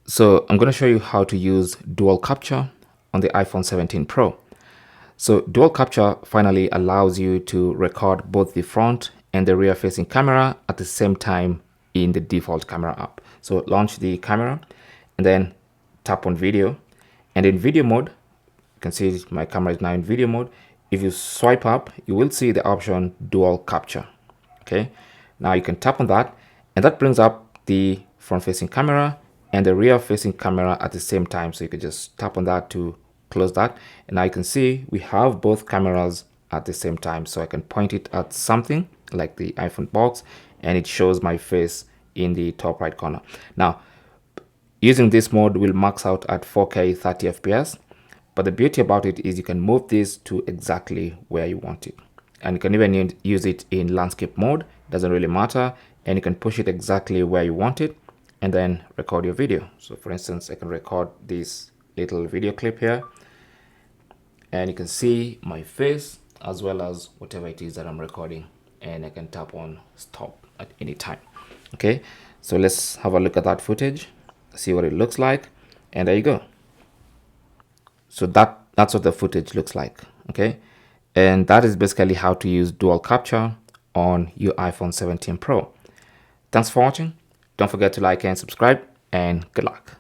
So I'm going to show you how to use dual capture on the iPhone 17 Pro. So dual capture finally allows you to record both the front and the rear facing camera at the same time in the default camera app. So launch the camera and then tap on video, and in video mode, you can see my camera is now in video mode. If you swipe up, you will see the option dual capture. Okay, now you can tap on that and that brings up the front facing camera and the rear facing camera at the same time. So you can just tap on that to close that, and now you can see we have both cameras at the same time. So I can point it at something like the iPhone box and it shows my face in the top right corner. Now using this mode will max out at 4K 30 FPS, but the beauty about it is you can move this to exactly where you want it, and you can even use it in landscape mode. Doesn't really matter, and you can push it exactly where you want it and then record your video. So for instance, I can record this little video clip here and you can see my face as well as whatever it is that I'm recording, and I can tap on stop at any time. Okay, so let's have a look at that footage, see what it looks like, and there you go. So that's what the footage looks like. Okay, and that is basically how to use dual capture on your iPhone 17 Pro. Thanks for watching. Don't forget to like and subscribe, and good luck.